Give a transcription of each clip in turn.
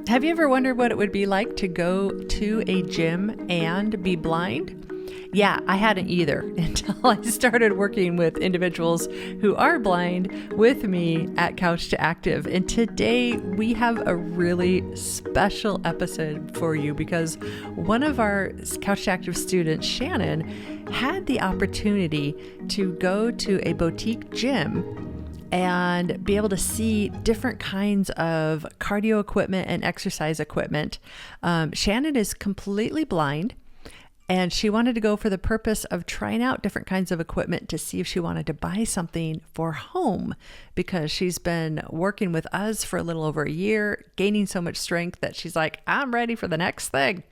Have you ever wondered what it would be like to go to a gym and be blind? Yeah, I hadn't either until I started working with individuals who are blind with me at Couch to Active. And today we have a really special episode for you because one of our Couch to Active students, Shannon, had the opportunity to go to a boutique gym and be able to see different kinds of cardio equipment and exercise equipment. Shannon is completely blind, and she wanted to go for the purpose of trying out different kinds of equipment to see if she wanted to buy something for home, because she's been working with us for a little over a year, gaining so much strength that she's like, I'm ready for the next thing.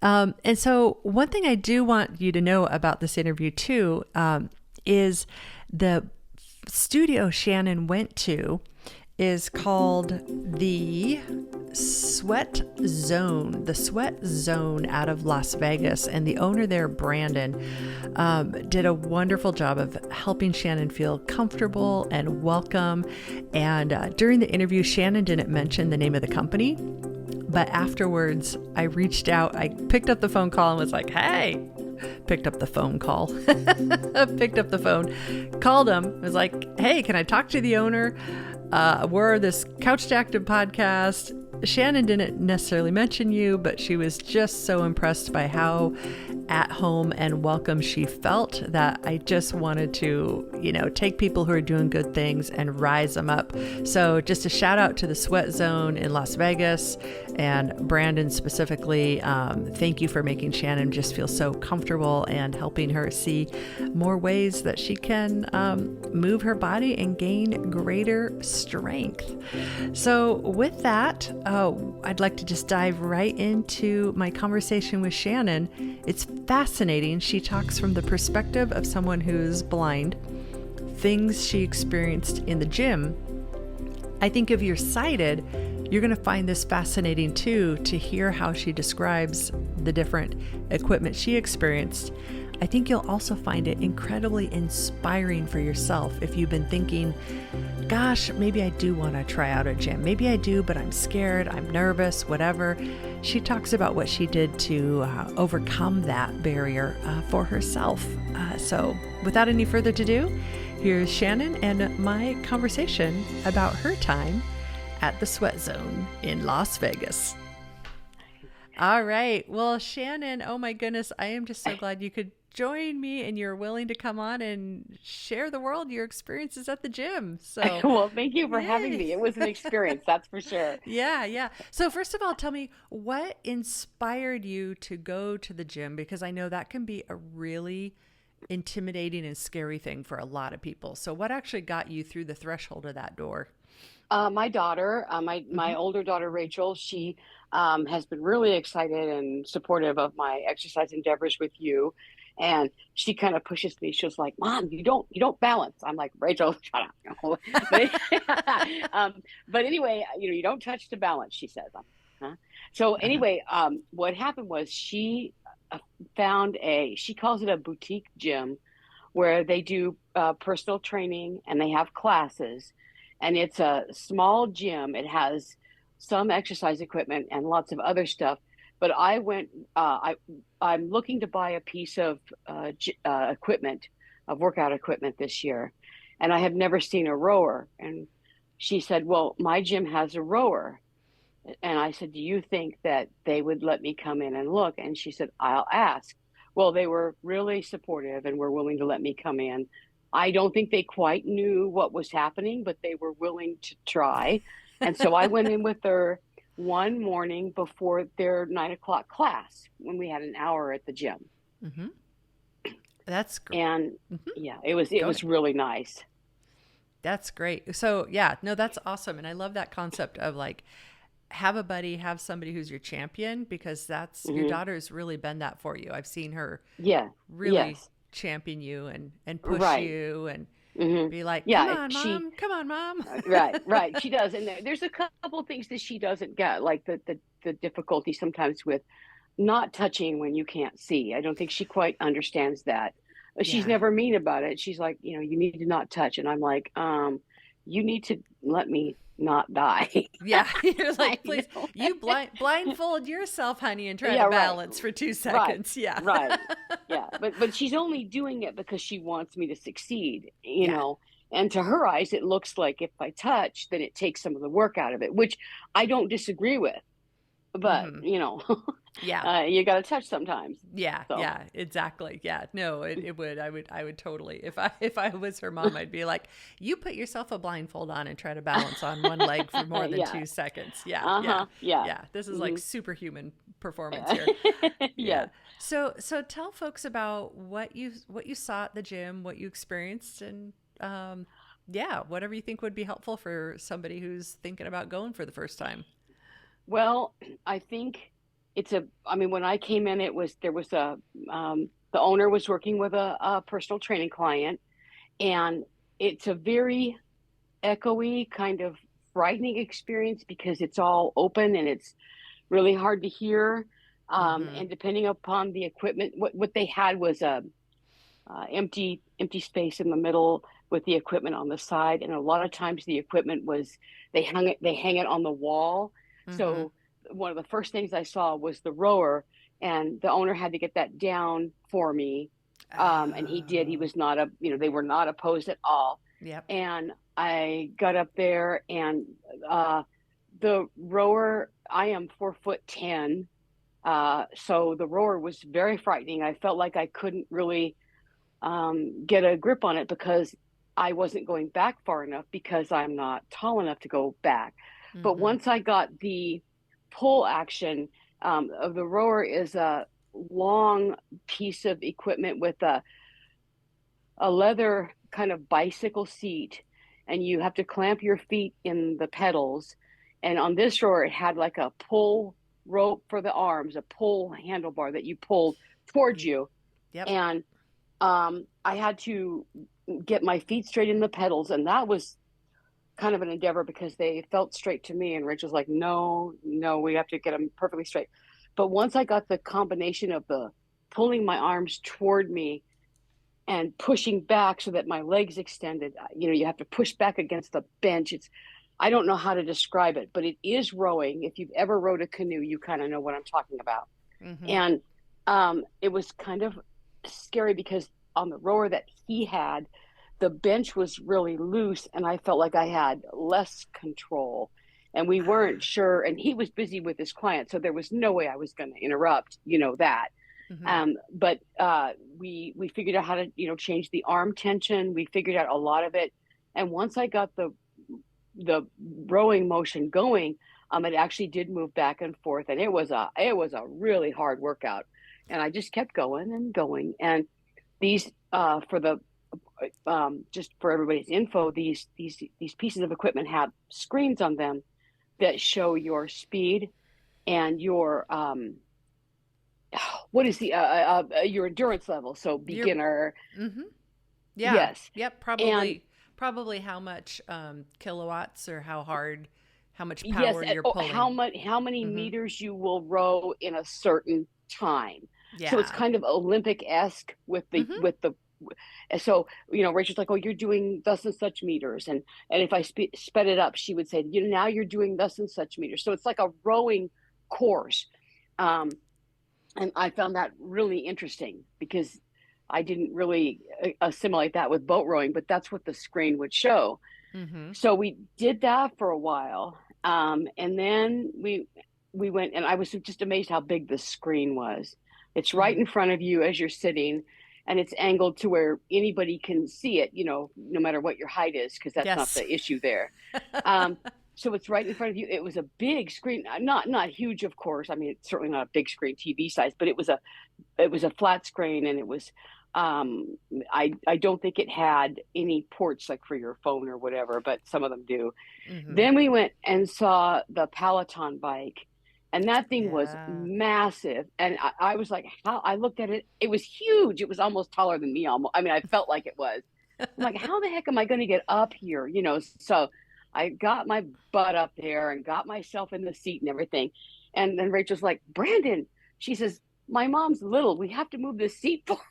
And so one thing I do want you to know about this interview too, is the studio Shannon went to is called the Sweat Zone out of Las Vegas. And the owner there, Brandon, did a wonderful job of helping Shannon feel comfortable and welcome. And during the interview, Shannon didn't mention the name of the company, but afterwards I reached out, I picked up the phone call and was like, hey, picked up the phone, called him, was like, hey, can I talk to the owner? We're this Couch to Active podcast. Shannon didn't necessarily mention you, but she was just so impressed by how at home and welcome she felt that I just wanted to, take people who are doing good things and rise them up. So just a shout out to the Sweat Zone in Las Vegas and Brandon specifically. Thank you for making Shannon just feel so comfortable and helping her see more ways that she can move her body and gain greater strength. So with that, I'd like to just dive right into my conversation with Shannon. It's fascinating. She talks from the perspective of someone who's blind, things she experienced in the gym. I think if you're sighted, you're going to find this fascinating too, to hear how she describes the different equipment she experienced. I think you'll also find it incredibly inspiring for yourself if you've been thinking, gosh, maybe I do want to try out a gym. Maybe I do, but I'm scared, I'm nervous, whatever. She talks about what she did to overcome that barrier for herself. So without any further ado, here's Shannon and my conversation about her time at the Sweat Zone in Las Vegas. All right. Well, Shannon, oh my goodness, I am just so glad you could join me and you're willing to come on and share the world your experiences at the gym. So well, thank you for having me. It was an experience, that's for sure. Yeah. So first of all, tell me, what inspired you to go to the gym? Because I know that can be a really intimidating and scary thing for a lot of people. So what actually got you through the threshold of that door? My daughter, my older daughter, Rachel, she has been really excited and supportive of my exercise endeavors with you. And she kind of pushes me. She was like, Mom, you don't balance. I'm like, Rachel, shut up. But anyway, you don't touch the balance, she says. Huh? So anyway, what happened was she found she calls it a boutique gym, where they do personal training and they have classes. And it's a small gym. It has some exercise equipment and lots of other stuff. But I went, I'm looking to buy a piece of equipment, of workout equipment this year. And I have never seen a rower. And she said, well, my gym has a rower. And I said, do you think that they would let me come in and look? And she said, I'll ask. Well, they were really supportive and were willing to let me come in. I don't think they quite knew what was happening, but they were willing to try. And so I went in with her one morning before their 9:00 class, when we had an hour at the gym. Mm-hmm. That's great. And yeah, it was really nice. That's great. So yeah, no, that's awesome. And I love that concept of like, have a buddy, have somebody who's your champion, because that's your daughter's really been that for you. I've seen her really champion you and push you and be like, come on, mom. Right. She does. And there's a couple things that she doesn't get, like the difficulty sometimes with not touching when you can't see. I don't think she quite understands that. She's never mean about it. She's like, you need to not touch. And I'm like, you need to let me not die. Yeah, you're I like, please, know. you blindfold yourself, honey, and try Yeah, to right. balance for two Right. seconds. Yeah. Right. Yeah. But she's only doing it because she wants me to succeed, Yeah. And to her eyes, it looks like if I touch, then it takes some of the work out of it, which I don't disagree with. But, Mm-hmm. you know, Yeah. you got to touch sometimes. Yeah, So, yeah, exactly. Yeah. No, it would. I would totally. If I was her mom, I'd be like, you put yourself a blindfold on and try to balance on one leg for more than yeah. 2 seconds. Yeah, yeah, Uh-huh. Yeah. yeah. This is like Hmm. superhuman performance here. Yeah. Yes. So tell folks about what you saw at the gym, what you experienced, and yeah, whatever you think would be helpful for somebody who's thinking about going for the first time. Well, I think I mean, when I came in, there was the owner was working with a personal training client, and it's a very echoey, kind of frightening experience because it's all open and it's really hard to hear. Mm-hmm. And depending upon the equipment, what they had was a empty space in the middle with the equipment on the side, and a lot of times the equipment was they hang it on the wall. Mm-hmm. So one of the first things I saw was the rower, and the owner had to get that down for me. And he did. He Oh. was not a you know they were not opposed at all, Yep. and I got up there, and the rower, I am 4'10". So the rower was very frightening. I felt like I couldn't really get a grip on it because I wasn't going back far enough because I'm not tall enough to go back. But Mm-hmm. once I got the pull action of the rower is a long piece of equipment with a leather kind of bicycle seat, and you have to clamp your feet in the pedals. And on this rower, it had like a pull rope for the arms, a pull handlebar that you pulled towards you. Yep. And I had to get my feet straight in the pedals, and that was kind of an endeavor because they felt straight to me. And Rachel's like, "No, no, we have to get them perfectly straight." But once I got the combination of the pulling my arms toward me and pushing back so that my legs extended, you have to push back against the bench. I don't know how to describe it, but it is rowing. If you've ever rowed a canoe, you kind of know what I'm talking about. Mm-hmm. And it was kind of scary because on the rower that he had, the bench was really loose, and I felt like I had less control. And we weren't Ah. sure, and he was busy with his client, so there was no way I was going to interrupt, that. Mm-hmm. But we figured out how to change the arm tension. We figured out a lot of it, and once I got the rowing motion going, it actually did move back and forth, and it was a really hard workout, and I just kept going and going. And these for the just for everybody's info, these pieces of equipment have screens on them that show your speed and your what is the your endurance level. So You're. beginner, Mm-hmm. Yeah. yes, Yep. and Probably how much kilowatts or how much yes, power you're how pulling. much how many Mm-hmm. meters you will row in a certain time. So it's Yeah. kind of Olympic-esque Mm-hmm. with the so Rachel's like, oh, you're doing thus and such meters, and if I sped it up, she would say, now you're doing thus and such meters. So it's like a rowing course. um and I found that really interesting because I didn't really assimilate that with boat rowing, but that's what the screen would show. Mm-hmm. So we did that for a while, and then we went, and I was just amazed how big the screen was. It's right Mm-hmm. in front of you as you're sitting, and it's angled to where anybody can see it. No matter what your height is, because that's not Yes. the issue there. Um, so it's right in front of you. It was a big screen, not huge, of course. I mean, it's certainly not a big screen TV size, but it was a flat screen, and it was I don't think it had any ports like for your phone or whatever, but some of them do. Mm-hmm. Then we went and saw the Peloton bike, and that thing was Yeah. massive. And I was like, how? I looked at it; it was huge. It was almost taller than me. Almost, I mean, I felt like it was. I'm like, how the heck am I going to get up here? So I got my butt up there and got myself in the seat and everything. And then Rachel's like, Brandon, she says, my mom's little. We have to move the seat forward.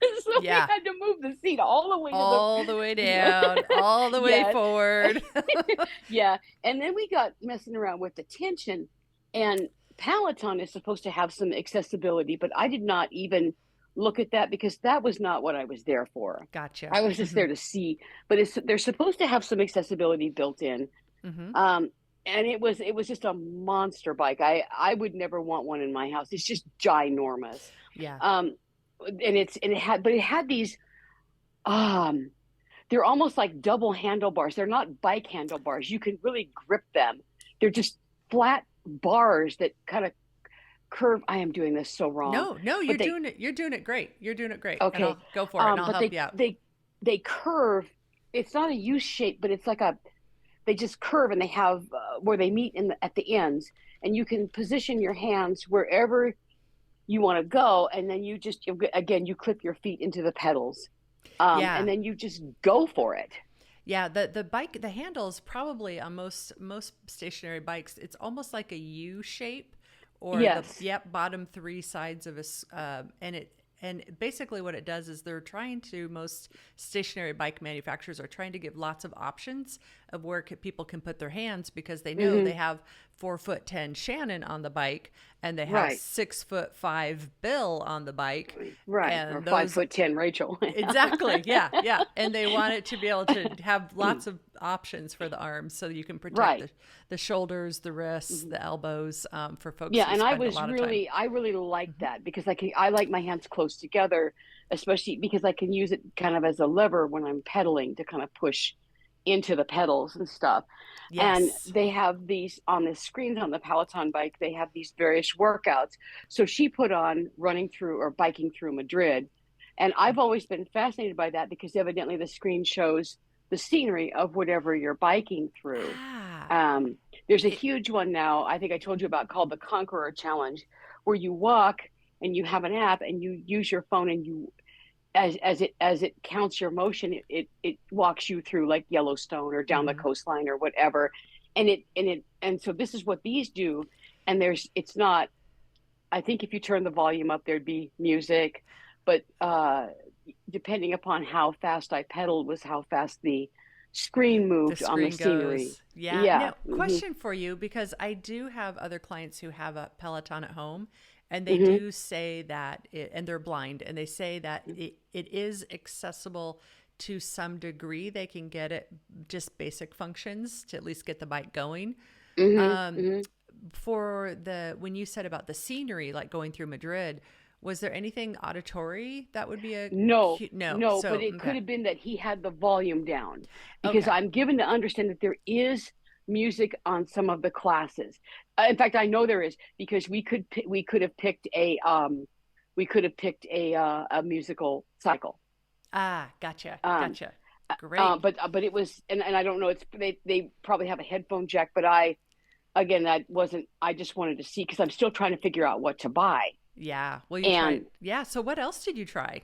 So we Yeah. had to move the seat all the way to All the way down, the all the way yeah. forward. Yeah. And then we got messing around with the tension, and Peloton is supposed to have some accessibility, but I did not even look at that because that was not what I was there for. Gotcha. I was just Hmm. there to see, but they're supposed to have some accessibility built in. Hmm. Um, and it was just a monster bike. I would never want one in my house. It's just ginormous. Yeah. Um, and it had these um they're almost like double handlebars. They're not bike handlebars. You can really grip them. They're just flat bars that kind of curve. I am doing this so wrong, No, no, but they you're doing it great. You're doing it great. And okay. I'll go for it and I'll But help they you out. they they curve. It's not a U shape, but it's like a they just curve, and they have where they meet at the ends, and you can position your hands wherever you want to go, and then again you clip your feet into the pedals, and Yeah. then you just go for it. Yeah, the handles probably on most stationary bikes, it's almost like a U shape, or the Yes. yep bottom three sides of and basically what it does is they're trying to most stationary bike manufacturers are trying to give lots of options of where people can put their hands because they know they Hmm. have 4'10" Shannon on the bike and they have Right. 6'5" Bill on the bike, Right. Or and five those foot ten Rachel. exactly. Yeah. Yeah. And they want it to be able to have lots of options for the arms so you can protect Right. the shoulders, the wrists, Mhm. the elbows, for folks Yeah, who and spend a lot of time. I really like Hmm. that because I like my hands close together, especially because I can use it kind of as a lever when I'm pedaling to kind of push into the pedals and stuff. And Yes. they have these on the screens on the Peloton bike, they have these various workouts. So she put on running through or biking through Madrid. And I've always been fascinated by that because evidently the screen shows the scenery of whatever you're biking through. Ah. Um, there's a It, huge one now, I think I told you about, called the Conqueror Challenge, where you walk and you have an app and you use your phone, and you as it counts your motion, it walks you through like Yellowstone or down the mhm. coastline or whatever. And so this is what these do. And it's not, I think if you turn the volume up, there'd be music, but depending upon how fast I pedaled was how fast the screen The moved on the screen scenery. goes. Yeah. Yeah. Now, Hmm. question for you because I do have other clients who have a Peloton at home and they Hmm. do say that and they're blind and they say that it is accessible to some degree. They can get it just basic functions to at least get the bike going. Hmm. Um, Hmm. for when you said about the scenery, like going through Madrid, was there anything auditory that would be a No, cute? No. no, but So, it could okay. have been that he had the volume down because Okay. I'm given to understand that there is music on some of the classes. In fact, I know there is because we could have picked a musical cycle. Ah, gotcha. Um, Gotcha. Great. but it was, and I don't know, they probably have a headphone jack, but I again that wasn't, I just wanted to see because I'm still trying to figure out what to buy. Yeah. Well, you tried. And Yeah. So, what else did you try?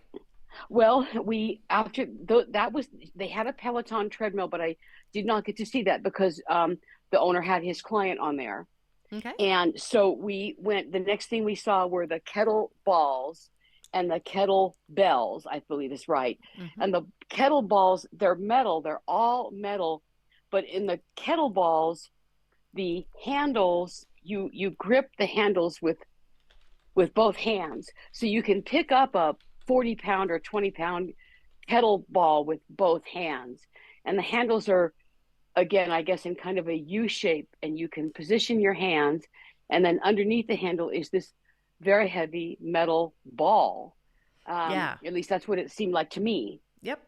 well, we after that was, they had a Peloton treadmill, but I did not get to see that because the owner had his client on there. Okay. And so we went, the next thing we saw were the kettle balls and the kettle bells, I believe is right. Mm-hmm. And the kettle balls, they're metal, they're all metal, but in the kettle balls, the handles, you grip the handles with both hands. So you can pick up a 40-pound or 20-pound kettle ball with both hands. And the handles are, again, I guess, in kind of a U shape, and you can position your hands. And then underneath the handle is this very heavy metal ball. Yeah. At least that's what it seemed like to me. Yep.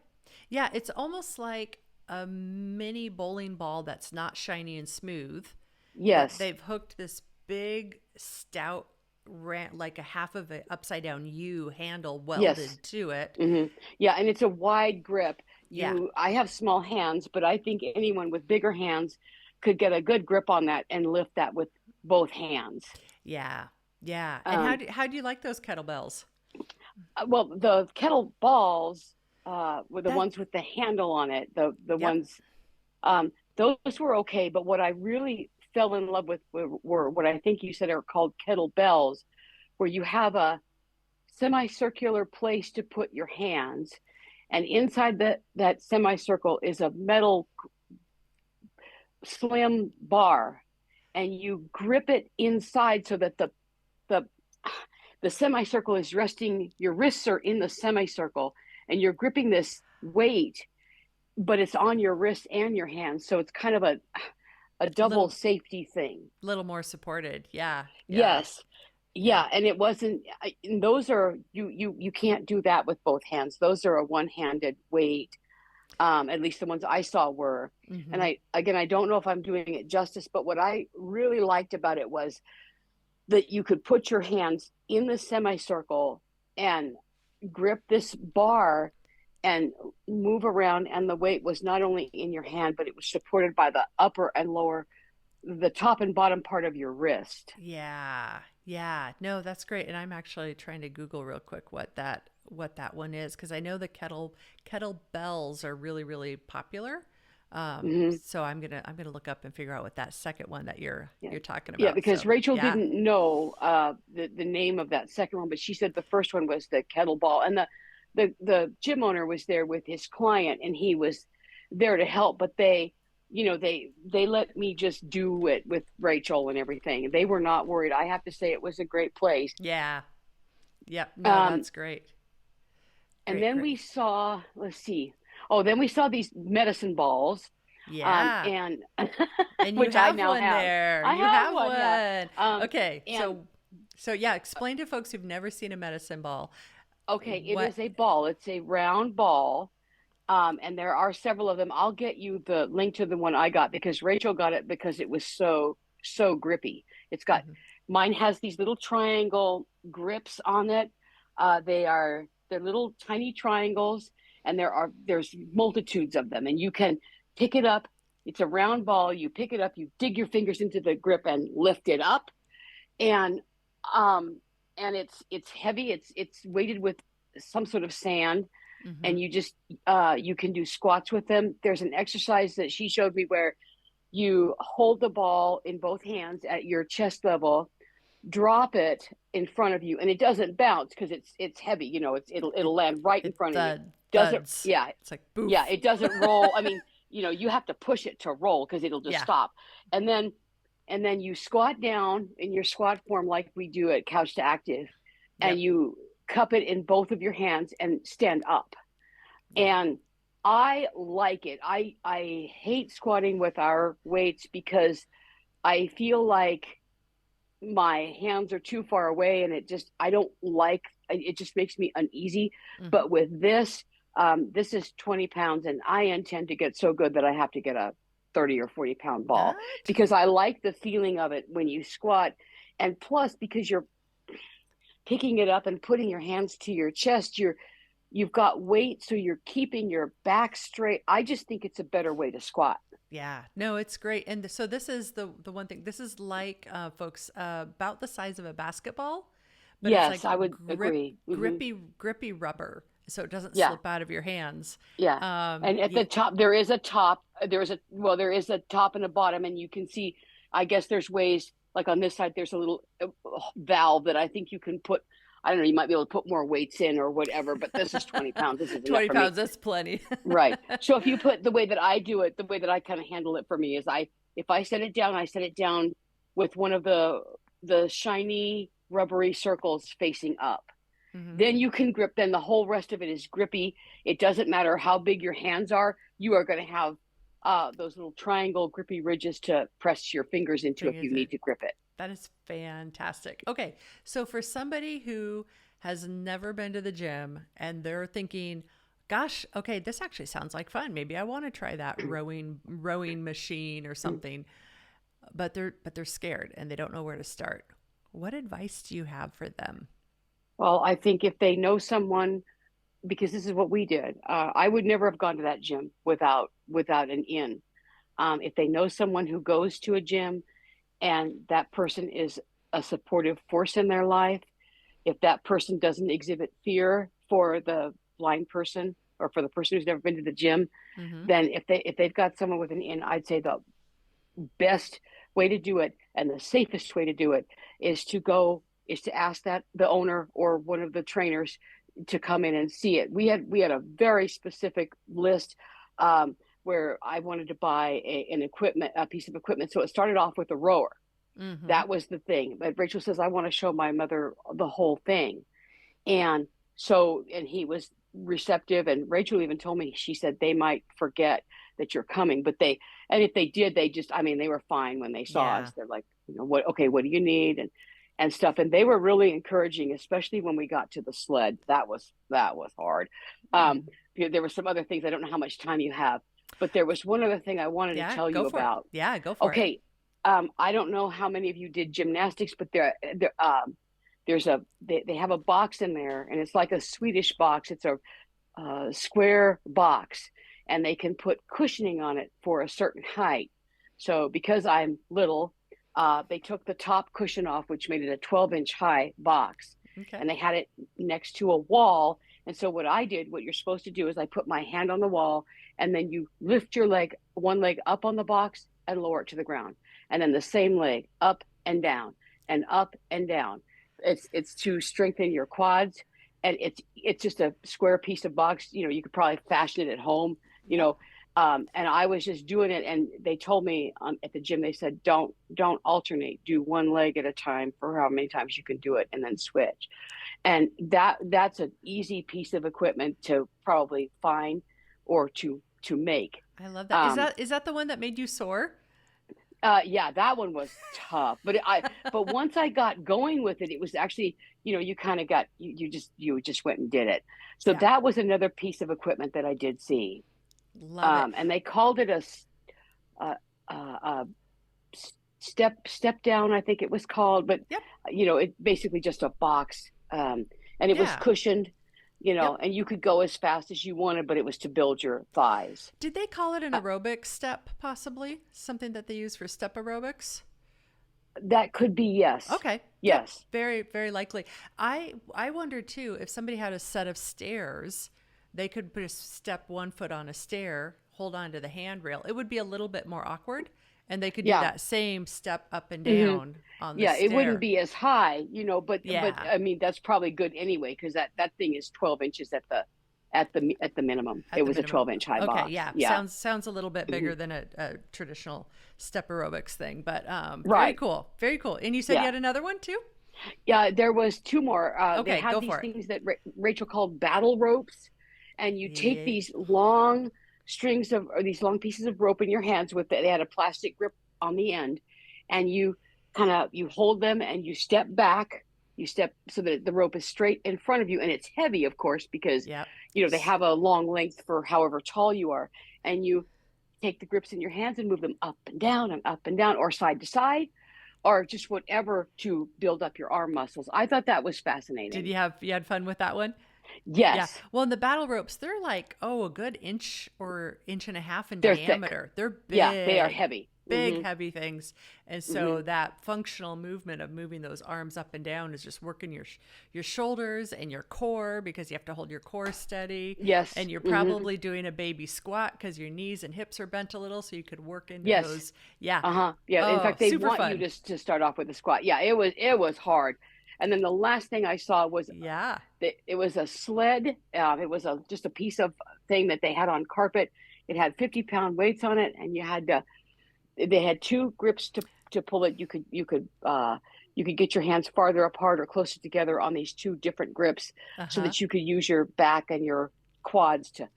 Yeah. It's almost like a mini bowling ball that's not shiny and smooth, that Yes. they've hooked this big, stout, like a half of an upside down U handle Yes. welded to it. Hmm. Yeah, and it's a wide grip. Yeah. I have small hands, but I think anyone with bigger hands could get a good grip on that and lift that with both hands. Yeah. Yeah. And Um, how do you like those kettlebells? well, the kettle balls were the That, ones with the handle on it. The yep. ones those were okay, but what I really fell in love with were what I think you said are called kettlebells, where you have a semicircular place to put your hands, and inside that semicircle is a metal slim bar, and you grip it inside so that the the semicircle is resting, your wrists are in the semicircle, and you're gripping this weight, but it's on your wrists and your hands, so it's kind of a double Little safety thing. little more supported. Yeah. Yeah. Yes. Yeah. Yeah, and it wasn't, those are, you can't do that with both hands. Those are a one-handed weight. At least the ones I saw were. And Hmm. I don't know if I'm doing it justice, but what I really liked about it was that you could put your hands in the semicircle and grip this bar and move around, and the weight was not only in your hand, but it was supported by the upper and lower, the top and bottom part of your wrist. Yeah. Yeah. No, that's great. And I'm actually trying to Google real quick what that one is, because I know the kettlebells are really really popular. Mm-hmm. So I'm gonna look up and figure out what that second one that Yeah. you're talking Yeah, about. because So Rachel yeah. didn't know the name of that second one, but she said the first one was the kettlebell, and the gym owner was there with his client, and he was there to help. But they let me just do it with Rachel and everything. They were not worried. I have to say it was a great place. Yeah. Yep. No, Um, that's great. and Great. then Great. we saw, let's see, oh, then we saw these medicine balls, Yeah. and And you which I have now one have. there. I You have have one, yeah. one. Um, Okay. and So yeah, explain to folks who've never seen a medicine ball Okay, it what. is a ball. It's a round ball. And there are several of them. I'll get you the link to the one I got because Rachel got it because it was so grippy. It's got Mhm. Mine has these little triangle grips on it. They're little tiny triangles, and there's multitudes of them, and you can pick it up. It's a round ball. You pick it up, you dig your fingers into the grip and lift it up, and um it's heavy. It's weighted with some sort of sand, and Mhm. you can do squats with them. There's an exercise that she showed me where you hold the ball in both hands at your chest level, drop it in front of you, and it doesn't bounce because it's heavy. It'll It land right in it front of you. Doesn't thuds. Yeah, It's like yeah, boof. it doesn't roll. I mean, you have to push it to roll because it'll just Yeah. stop. And then and then you squat down in your squat form like we do at Couch to Active, and Yep. you cup it in both of your hands and stand up. Yeah. And I like it. I hate squatting with our weights because I feel like my hands are too far away, and I don't like it, just makes me uneasy. Hmm. But with this is 20 pounds, and I intend to get so good that I have to get a 30 or 40 pound ball That. because I like the feeling of it when you squat. And plus, because you're picking it up and putting your hands to your chest, you've got weight, so you're keeping your back straight. I just think it's a better way to squat. Yeah, no, it's great. And so this is the one thing. This is like folks about the size of a basketball, but it's Yes, like I would agree. grippy rubber, so it doesn't Yeah. slip out of your hands. Yeah. And at Yeah, the top, there is a top. There is a top and a bottom, and you can see, I guess there's ways, like on this side, there's a little valve that I think you can put, I don't know, you might be able to put more weights in or whatever, but this is 20 pounds. This is enough 20 for me. pounds. That's plenty. Right. So if you put the way that I do it, the way that I kind of handle it for me is if I set it down, I set it down with one of the shiny rubbery circles facing up. Hmm. Then you can grip. Then the whole rest of it is grippy. It doesn't matter how big your hands are. You are going to have those little triangle grippy ridges to press your fingers into if Thing you is need it. to grip it. That is fantastic. Okay, so for somebody who has never been to the gym and they're thinking, "Gosh, okay, this actually sounds like fun. Maybe I want to try that rowing machine or something." But they're scared and they don't know where to start. What advice do you have for them? Well, I think if they know someone, because this is what we did, I would never have gone to that gym without an in. If they know someone who goes to a gym and that person is a supportive force in their life, if that person doesn't exhibit fear for the blind person or for the person who's never been to the gym, Mm-hmm. then if they've got someone with an in, I'd say the best way to do it and the safest way to do it is to go is to ask that the owner or one of the trainers to come in and see it. We had a very specific list, where I wanted to buy a piece of equipment. So it started off with a rower. Mm-hmm. That was the thing. But Rachel says, I want to show my mother the whole thing. And so, and he was receptive. And Rachel even told me, she said, they might forget that you're coming, and if they did, they were fine when they saw Yeah. us. They're like, what do you need? And stuff. And they were really encouraging, especially when we got to the sled. That was hard. Um, there were some other things. I don't know how much time you have, but there was one other thing I wanted to Yeah, tell go you for it. about. Yeah, go for it. Okay. I don't know how many of you did gymnastics, but they have a box in there, and it's like a Swedish box. It's a square box, and they can put cushioning on it for a certain height. So because I'm little, they took the top cushion off, which made it a 12-inch high box, Okay. and they had it next to a wall. And so what you're supposed to do is I put my hand on the wall, and then you lift one leg up on the box and lower it to the ground, and then the same leg up and down and up and down. It's to strengthen your quads, and it's just a square piece of box. You could probably fashion it at home. You Yep. know, and I was just doing it, and they told me at the gym, they said, don't alternate, do one leg at a time for how many times you can do it, and then switch. And that's an easy piece of equipment to probably find or to make. I love that. Is Um, that the one that made you sore? yeah, that one was tough, but once I got going with it, it was actually, you kind of you just went and did it. So Yeah. that was another piece of equipment that I did see. Love it. And they called it a, a step down, I think it was called, but Yep. it basically just a box, and it was Yeah. cushioned, Yep. and you could go as fast as you wanted, but it was to build your thighs. Did they call it an Uh, aerobic step, possibly? Something that they use for step aerobics? that could be, yes, Okay. Yep. yes. Very, very likely. I wonder too if somebody had a set of stairs, they could put a step one foot on a stair, hold on to the handrail. It would be a little bit more awkward, and they could do Yeah. that same step up and Hmm. down on the Yeah, it wouldn't stair. be as high, but Yeah, I mean that's probably good anyway because that thing is 12 inches at the minimum. It at the was a minimum. 12-inch high Okay, box. yeah, Yeah. sounds a little bit Hmm. bigger than a traditional step aerobics thing, but very Right. cool, very cool. And you said you Yeah. had another one too? Yeah, there was two more. They Okay, had go these for it. things that Rachel called battle ropes, and you take Yeah. these long strings of or these long pieces of rope in your hands with it. They had a plastic grip on the end, and you hold them and you step back. You step so that the rope is straight in front of you, and it's heavy, of course, because Yep. they have a long length for however tall you are, and you take the grips in your hands and move them up and down, or side to side, or just whatever to build up your arm muscles. I thought that was Did fascinating. you had fun with that one? Yeah. Yes. Well, in the battle ropes, they're like, oh, a good inch or inch and a half in They're thick. diameter. They're Yeah, they are big, heavy. big, Hmm. heavy things. And so Hmm. that functional movement of moving those arms up and down is just working your shoulders and your core because you have to hold your core steady. Yes. And you're Hmm. probably doing a baby squat because your knees and hips are bent a little, so you could work into Yes. those. Yeah. Uh-huh. Yeah. In Oh, fact, they super want you fun. to start off with a squat. Yeah, it was hard. And then the last thing I saw was Yeah. that it was a sled. It was just a piece of thing that they had on carpet. It had 50-pound weights on it, and they had two grips to pull it. You could get your hands farther apart or closer together on these two different grips so Uh-huh. that you could use your back and your quads to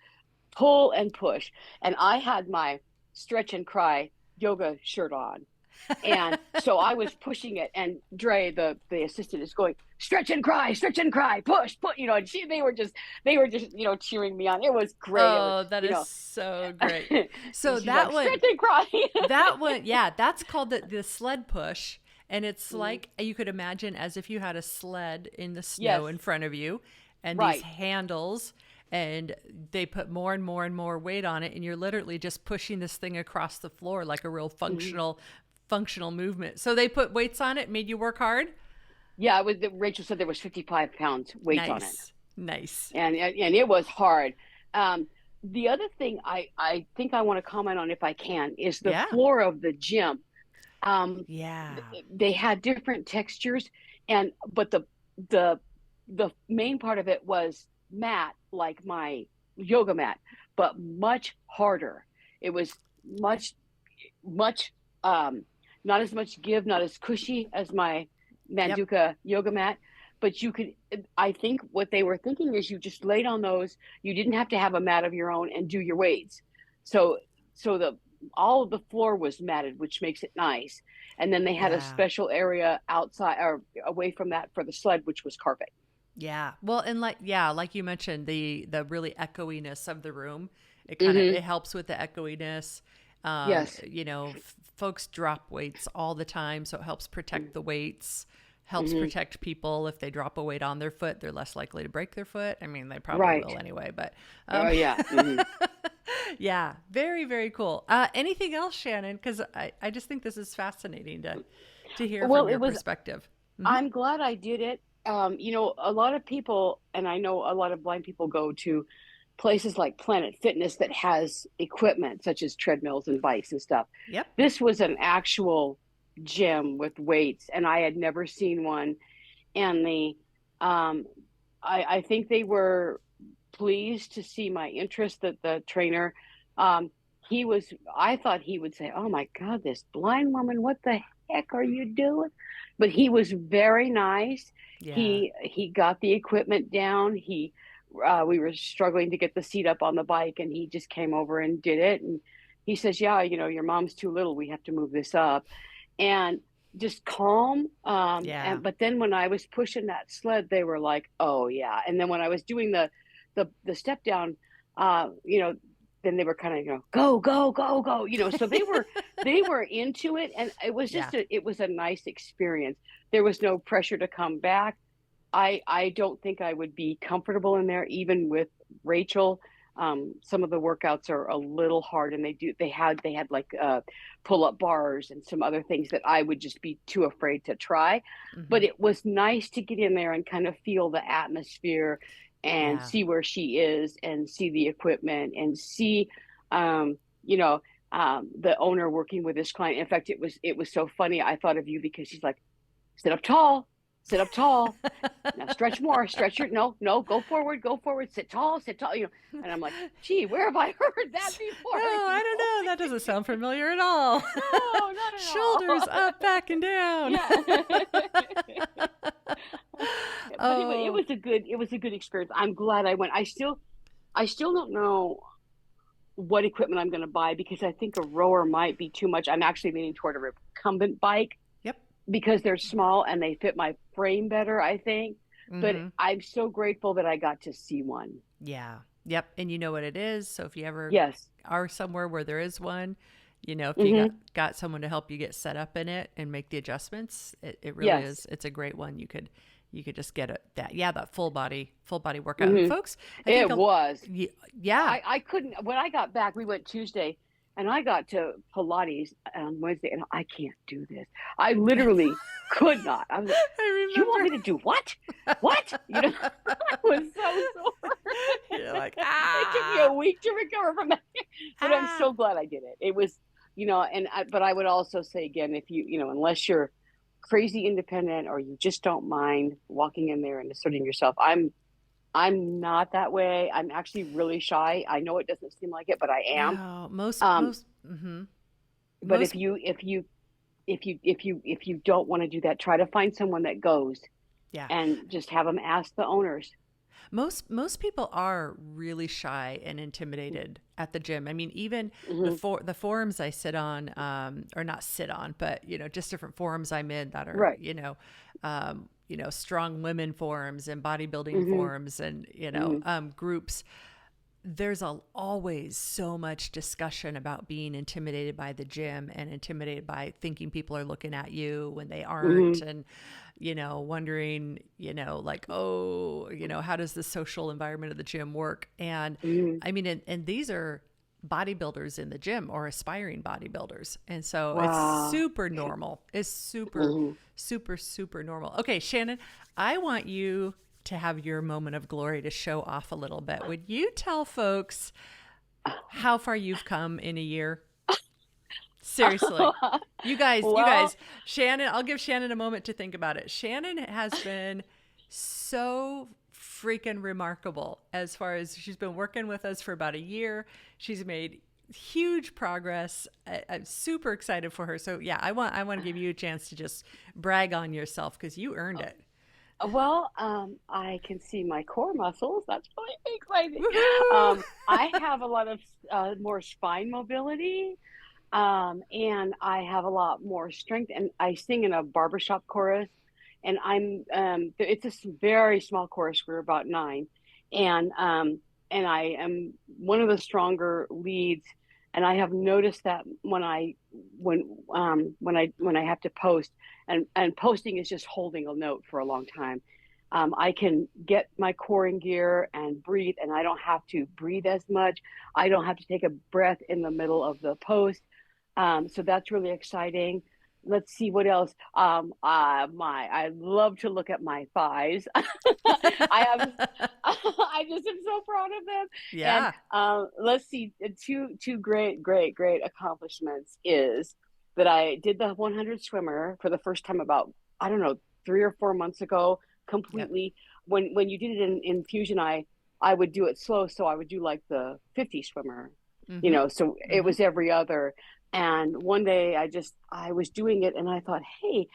pull and push. And I had my stretch and cry yoga shirt on. And so I was pushing it, and Dre, the assistant, is going, stretch and cry, push, put, and they were just, cheering me on. It was great. It was, Oh, that is so great. and So she's like, that one, stretch and cry. that one, yeah, that's called the sled push. And it's Mhm. like you could imagine as if you had a sled in the snow Yes, in front of you and these right. handles, and they put more and more and more weight on it. And you're literally just pushing this thing across the floor like a real Mhm. functional movement. So they put weights on it, made you work hard. Yeah, Rachel said there was 55 pounds weight on it, Nice. Nice. and it was hard. Um, the other thing I think I want to comment on, if I can, is the Yeah. floor of the gym. Um, Yeah. they had different textures, and but the the main part of it was mat, like my yoga mat, but much harder. It was much not as much give, not as cushy as my Yep. Manduka yoga mat. But you could, I think what they were thinking is you just laid on those. You didn't have to have a mat of your own and do your weights. So, so the all of the floor was matted, which makes it nice. And then they had a Yeah. special area outside or away from that for the sled, which was carpet. Yeah. Well, and like you mentioned, the really echoiness of the room, Mm-hmm. it helps with the echoiness. Yes. Folks drop weights all the time, so it helps protect the weights, helps Mm-hmm. protect people. If they drop a weight on their foot, they're less likely to break their foot. I mean, they probably Right. will anyway, but Oh yeah. Mm-hmm. yeah, very, very cool. Anything else, Shannon? Because I just think this is fascinating to hear Well, from it your was. perspective. Hmm. I'm glad I did it. A lot of people, and I know a lot of blind people go to places like Planet Fitness that has equipment such as treadmills and bikes and stuff. Yep. This was an actual gym with weights, and I had never seen one. And um, I think they were pleased to see my interest. That the trainer, um, he was. I thought he would say, "Oh my God, this blind woman! What the heck are you doing?" But he was very nice. Yeah. He got the equipment down. We were struggling to get the seat up on the bike, and he just came over and did it. And he says, "Yeah, your mom's too little. We have to move this up." And just calm. Yeah. And but then when I was pushing that sled, they were like, "Oh yeah." And then when I was doing the step down, uh, you know, then they were kind of go go go go. So they were into it, and Yeah. it was a nice experience. There was no pressure to come back. I don't think I would be comfortable in there even with Rachel. Some of the workouts are a little hard, and they had like pull up bars and some other things that I would just be too afraid to try. But Hmm. it was nice to get in there and kind of feel the atmosphere and Yeah. see where she is and see the equipment and see, um, you know, the owner working with this client. In fact, it was so funny. I thought of you because she's like, sit up tall, sit up tall. Now stretch more, stretch your no, go forward, sit tall, sit tall. And I'm like, gee, where have I heard that No, before? I don't know. That doesn't sound familiar at all. No, not at all. Shoulders up, back, and down. Yeah. But it Oh, was a good experience. I'm glad I went. I still don't know what equipment I'm going to buy because I think a rower might be too much. I'm actually leaning toward a recumbent bike yep. because they're small and they fit my frame better, I think. But Hmm. I'm so grateful that I got to see one. Yeah. Yep. And you know what it is. So if you ever Yes. are somewhere where there is one, if you Hmm. got someone to help you get set up in it and make the adjustments, it really Yes. is. It's a great one. You could just get that full body workout. And Hmm. folks, I think It was. yeah. I couldn't, when I got back, we went Tuesday and I got to Pilates on Wednesday and I can't do this. I literally could not. I was like, I you want me remember. to do what? What? I was so sore. You're like, It took me a ah, week to recover from that, but I'm ah. so glad I did it. It was, but I would also say again, if unless you're crazy independent or you just don't mind walking in there and asserting yourself, I'm not that way. I'm actually really shy. I know it doesn't seem like it, but I am. No, most Um, most hmm but most if you don't want to do that, try to find someone that goes yeah. and just have them ask the owners. Most people are really shy and intimidated at the gym. I mean, even Hmm. the forums I sit on, or not sit on, but just different forums I'm in that are Right. strong women forums and bodybuilding Hmm. forums and Hmm. groups. There's always so much discussion about being intimidated by the gym and intimidated by thinking people are looking at you when they aren't, Hmm. and wondering, like, oh, how does the social environment of the gym work? And Hmm. I mean, and these are bodybuilders in the gym or aspiring bodybuilders, and so it's Wow. super normal. It's super Hmm. super super normal. Okay, Shannon, I want you to have your moment of glory to show off a little bit. Would you tell folks how far you've come in a year Seriously. You Well, guys, Shannon, I'll give Shannon a moment to think about it. Shannon has been so freaking remarkable as far as she's been working with us for about a year. She's made huge progress. I'm super excited for her. So yeah, I want to give you a chance to just brag on yourself because you earned it. I can see my core muscles. That's really exciting. Woohoo! I have a lot of more spine mobility, and I have a lot more strength. And I sing in a barbershop chorus, and it's a very small chorus. We're about nine, and I am one of the stronger leads. And I have noticed that when I have to post, and posting is just holding a note for a long time. I can get my core in gear and breathe, and I don't have to breathe as much. I don't have to take a breath in the middle of the post. So that's really exciting. Let's see what else. I love to look at my thighs. I have, I just am so proud of them. And Yeah. let's see, two great accomplishments is that I did the 100 swimmer for the first time about, I don't know, 3 or 4 months ago, Yep. completely. When you did it in Fusion, I would do it slow, so I would do like the 50 swimmer, Mm-hmm. so it Mm-hmm. was every other. And one day I was doing it and I thought, hey,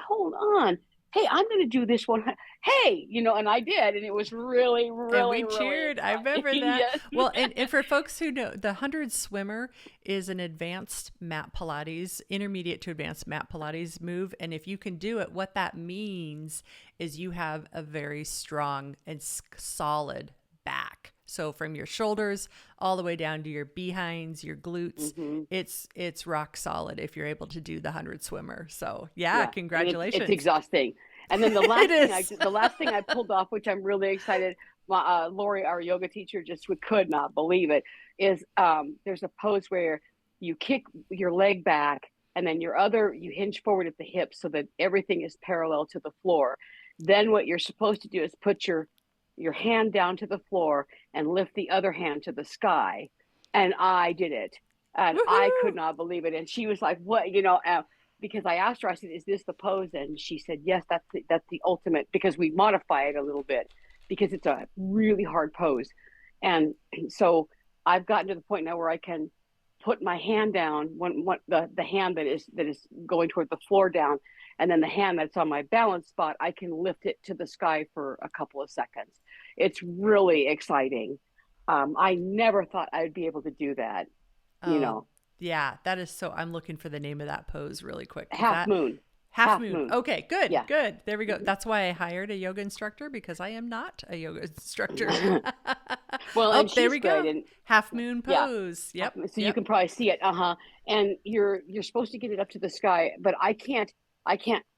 hold on. Hey, I'm going to do this one. Hey, and I did. And it was really, And we really, really cheered. I exciting. remember that. Yes. Well, and for folks who know, the 100 swimmer is an advanced mat Pilates, intermediate to advanced mat Pilates move. And if you can do it, what that means is you have a very strong and solid back. So from your shoulders all the way down to your behinds, your glutes, Hmm. it's rock solid if you're able to do the 100 swimmer. So yeah, Yeah. And it's congratulations. exhausting. And then It is. the last thing I pulled off, which I'm really excited, Lori, our yoga teacher, just could not believe it, is there's a pose where you kick your leg back and then you hinge forward at the hips so that everything is parallel to the floor. Then what you're supposed to do is put your hand down to the floor and lift the other hand to the sky. And I did it. And I could Woohoo! not believe it. And she was like, what, because I asked her, I said, is this the pose? And she said, yes, that's the ultimate, because we modify it a little bit because it's a really hard pose. And so I've gotten to the point now where I can put my hand down, the hand that is going toward the floor down, and then the hand that's on my balance spot, I can lift it to the sky for a couple of seconds. It's really exciting. I never thought I'd be able to do that. You Oh, know, yeah, that is so. I'm looking for the name of that pose really quick because half that moon, half half moon. moon. Okay, good, Yeah. good. There we go. That's why I hired a yoga instructor because I am not a yoga instructor. Well, Oh, and there she's we great, go. and Half moon yeah, pose. half Yep, moon. So you yep. can probably see it. And you're supposed to get it up to the sky, but I can't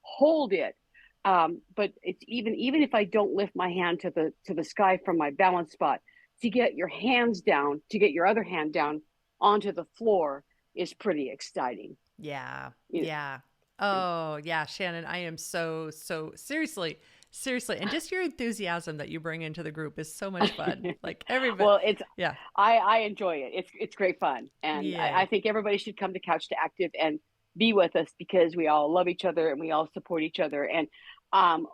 hold it. But it's even if I don't lift my hand to the sky from my balance spot, to get your hands down, to get your other hand down onto the floor is pretty exciting. Yeah, You yeah. Oh, yeah, Shannon, I am so seriously, seriously, and just your enthusiasm that you bring into the group is so much fun. know. Like everybody, Well, it's yeah, I enjoy it. It's great fun, and I yay. think everybody should come to Couch to Active and be with us because we all love each other and we all support each other. And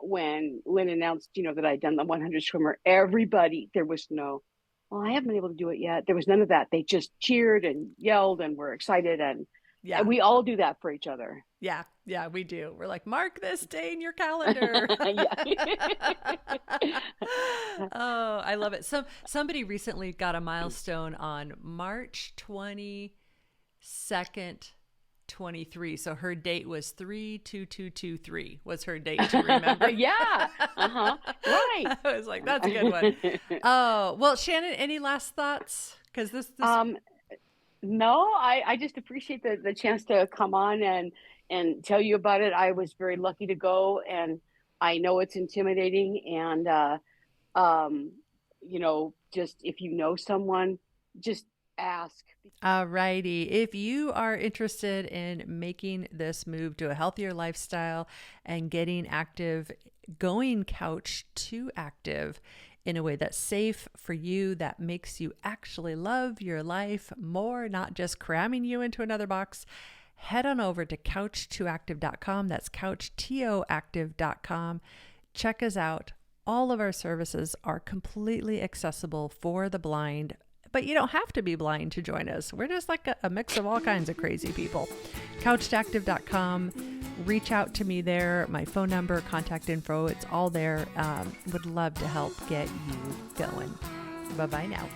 when Lynn announced, that I'd done the 100 swimmer, everybody, there was no, well, I haven't been able to do it yet. There was none of that. They just cheered and yelled and were excited, and Yeah. we all do that for each other. Yeah, yeah, we do. We're like, mark this day in your calendar. Yeah. Oh, I love it. Somebody recently got a milestone on March 22nd, 23. So her date was 32223 was her date to remember. Yeah. Uh-huh. Right. I was like, that's a good one. Oh, well, Shannon, any last thoughts? Because this um, No, I just appreciate the chance to come on and tell you about it. I was very lucky to go, and I know it's intimidating. And um, just if you know someone, just ask. Alrighty. If you are interested in making this move to a healthier lifestyle and getting active, going couch to active in a way that's safe for you, that makes you actually love your life more, not just cramming you into another box, head on over to couch2active.com. That's couch2active.com. Check us out. All of our services are completely accessible for the blind, but you don't have to be blind to join us. We're just like a mix of all kinds of crazy people. Couch2active.com. Reach out to me there. My phone number, contact info, it's all there. Would love to help get you going. Bye-bye now.